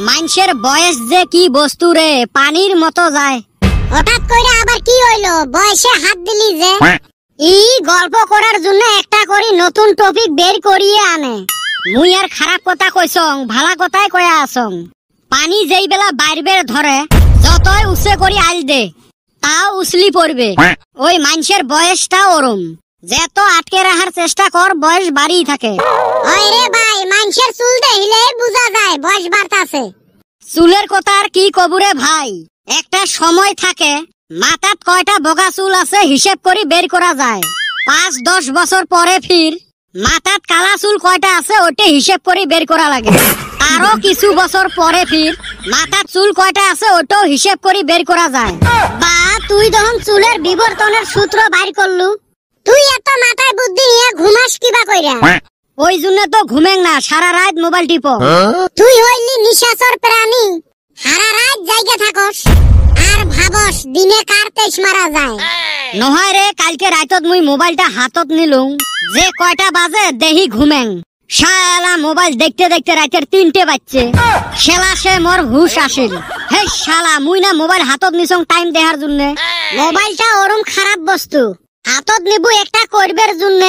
মানুষের বয়স যে কি বস্তু রে, পানির মতো যায়। হঠাৎ করে আবার কি হইলো? বয়সে হাত দিলি যে? গল্প করার জন্য একটা করে নতুন টপিক বের করিয়ে আনে। মুই আর খারাপ কথা কইছং, ভালা কথাই কয়া আসং। পানি যেই বেলা বাইর ধরে, যতই উসে করি আইল দে, তাও উসলি পড়বে। ওই মানুষের বয়সটা ওরম, যেত আটকে রাখার চেষ্টা কর, বয়স বাড়িই থাকে। ওই রে ভাই, মানুষের চুল দেখলে বোঝা যায় বয়স বাড়তাছে। চুলের কথা আর কি কবুরে ভাই, একটা সময় থাকে মাথাত কয়টা বগা চুল আছে হিসেব করে বের করা যায়। 5-10 বছর পরে ফির মাথাত কালা চুল কয়টা আছে ওটা হিসেব করে বের করা লাগে। আরো কিছু বছর পরে ফির মাথার চুল কয়টা আছে ওটাও হিসেব করে বের করা যায়। বা তুই যখন চুলের বিবর্তনের সূত্র বাইর করলু, তুই এত মাথায় বুদ্ধি নিয়ে ঘুমাস কিবা কইরা? ওই জন্য তো ঘুমেং না, সারা রাত মোবাইল টিপো। তুই হইলি নিশাচর প্রাণী, সারা রাত জায়গা থাকস আর ভাবস দিনে কার তেজ মারা যায়। নহয় রে, কালকে রাতত মুই মোবাইলটা হাতত নিলুম, যে কয়টা বাজে দেহি ঘুমেং। শালা মোবাইল দেখতে দেখতে রাতের 3টে বাজছে। শালা সে মোর হুশ আসিল। হে শালা, মুই না মোবাইল হাতত নিছং টাইম দেখার জন্য। মোবাইলটা ওরম খারাপ বস্তু, হাতত নিবু একটা করবার জন্য,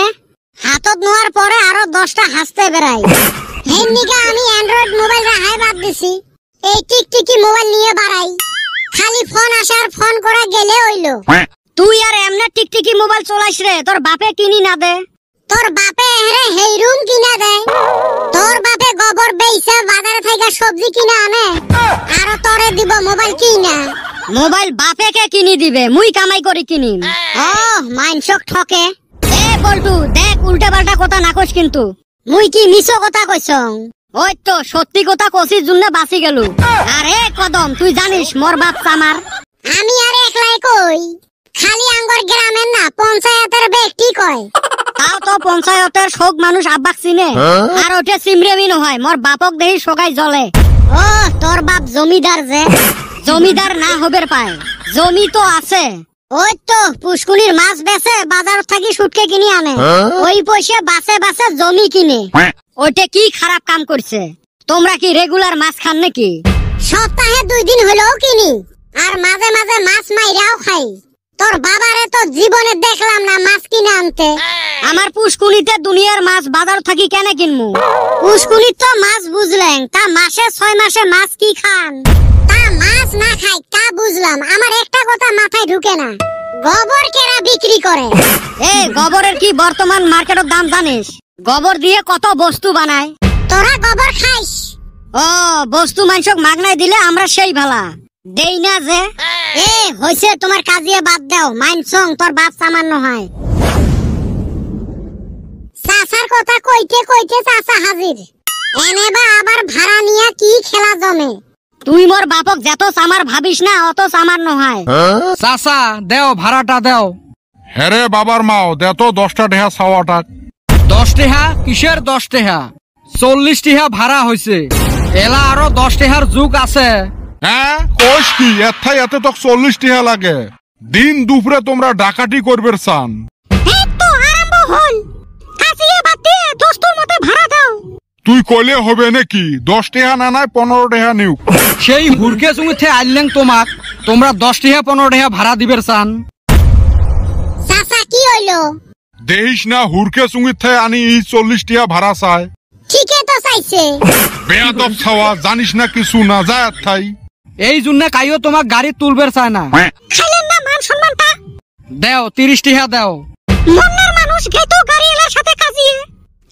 হাতত নেওয়ার পরে আরো 10টা হাসতে বেড়াই। হেন নিগা আমি অ্যান্ড্রয়েড মোবাইল রাখাই বাদ দিছি, এই টিকটিকি মোবাইল নিয়ে বাড়াই। খালি ফোন আসার ফোন করা গেলে হইলো। তুই আর এমনে টিকটিকি মোবাইল চলাইস রে, তোর বাপে কিনি না দে? তোর বাপে হেরে হেই রুম কিনা দেয়? তোর বাপে গোবর বেইছে বাজারে থেকে সবজি কিনা আনে, আর তোরে দিব মোবাইল কিনা? মোবাইল বাপে কে কিনি দিবে, মুই কামাই করে কিনিম। ও মাইনসক ঠকে। এ বল্টু দেখ, উল্টা পাল্টা কথা না কইস কিন্তু। মুই কি মিছো কথা কইছং? ওই তো সত্যি কথা কষির জন্য বাঁচি গেল। আরে কদম, তুই জানিস মোর বাপ চামার? আমি আর একলাই কই, খালি আঙ্গর গ্রামের না, পঞ্চায়েতের ব্যক্তি কয়। তাও তো পঞ্চায়েতের শোক মানুষ আব্বাক চিনে, আর ওটা সিমরেমি নহয়। মোর বাপক দেহি সগাই জ্বলে। ও তোর বাপ জমিদার যে? জমিদার না হবের পায়, জমি তো আছে। ওই তো পুষ্কুনির মাছ বেচে বাজার থাকি সুটকে কিনে আনে, ওই পয়সা বাসে বাসে জমি কিনে। ওইটা কি খারাপ কাম করছে? তোমরা কি রেগুলার মাছ খান নাকি? সপ্তাহে 2 দিন হলেও কিনি, আর মাঝে মাঝে মাছ মাইরাও খাই। তোর বাবারে তো জীবনে দেখলাম না মাছ কিনে আনতে। আমার পুষ্কুনিতে দুনিয়ার মাছ বাজার থাকি কেন কিনমু? পুষ্কুনির তো মাছ বুঝলেন, তা মাসে 6 মাসে মাছ কি খান? তা মাছ না খাই তা বুঝলাম, আমার একটা কথা মাথায় ঢুকে না, গোবর কেরা বিক্রি করে? এ গোবরের কি বর্তমান মার্কেটের দাম জানিস? গোবর দিয়ে কত বস্তু বানায়। তোরা গোবর খাইস? ও বস্তু মাংসক মাগনায় দিলে আমরা সেই ভালা দেই না যে। এ হইছে, তোমার কাজিয়ে বাদ দাও, মাইনসং তোর বাপ সামান্য হয়। চাচার কথা কইতে কইতে চাচা হাজির। এনে বা আবার ভাড়া নিয়ে কি খেলা জমে? তুই মোর বাপক যত চামার ভাবিস না, অত চামার নহয়। চাচা দেও ভাড়াটা দেও। হেরে বাবার মাও দে তো 10টা ঢেহা ছাওয়াটা। 10 টেহা? কিসের 10 টেহা? 40 টেহা ভাড়া হয়েছে। এলা আরো 10 টেহার যুগ আছে। হ্যাঁ কোষ কি, এথাই এতে তো 40 টেহা লাগে। দিন দুপুরে তোমরা ডাকাতি করবে চান? এই তো আরম্ভ হল, কাজিয়ে বাদ দিয়ে দোস্তর মতে ভাড়া দাও। তুই কইলে হবে নাকি? 10 টেহা না নাই 15 টেহা নিউ। সেই হুরকে চুঙিতে আইলেন তোমাক, তোমরা 10 টেহা 15 টেহা ভাড়া দিবের চান? চাচা কি হইলো? দেহিস না হুরকে চুঙিতে আনি 40 টেহা ভাড়া চায়। ঠিকই তো চাইছে। বেয়াদব ছাওয়া, জানিস না কিছু না যায় এথাই। এই জন্য কাইও তোমাক গাড়ি তুলবের চায় না। খাইলেন না মান সম্মানটা? দেও 30 টেহা দেও। মন্নার মানুষ গেতো গাড়িওয়ালার সাথে কাজিয়ে,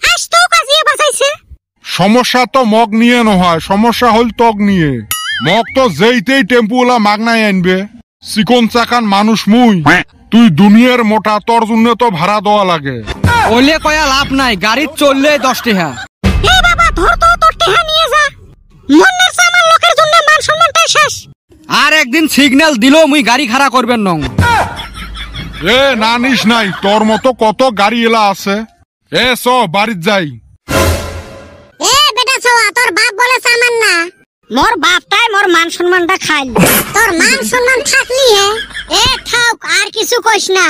আসতো কাজিয়ে বাঁচাইছে। সমস্যা তো মগ নিয়ে নহয়, সমস্যা হল তগ নিয়ে। মগ তো যেইতেই টেম্পুওয়ালা মাগনাই আনবে। চিকন চাকান মানুষ মুই, তুই দুনিয়ার মোটা, তোর জন্য তো ভাড়া দেওয়া লাগে। ওলে কয়া লাভ নাই, গাড়ি চললে 10 টেহা। এ বাবা ধর তো, তোর টেহা নিয়ে যা। মন্নার চামার লোকের জন্য মান সম্মানটাই শেষ। আর একদিন সিগন্যাল দিলো মুই গাড়ি খাড়া করবেন নং। এ না নিস নাই, তোর মতো কত গাড়ি এলা আছে। এ চ বাড়ির যাই। এ বেটা ছোয়া, তোর বাপ বলে সামান না? মোর বাপটাই মোর মান সম্মানটা খাইল। তোর মান সম্মান থাকলি হে। এ থাক, আর কিছু কইস না।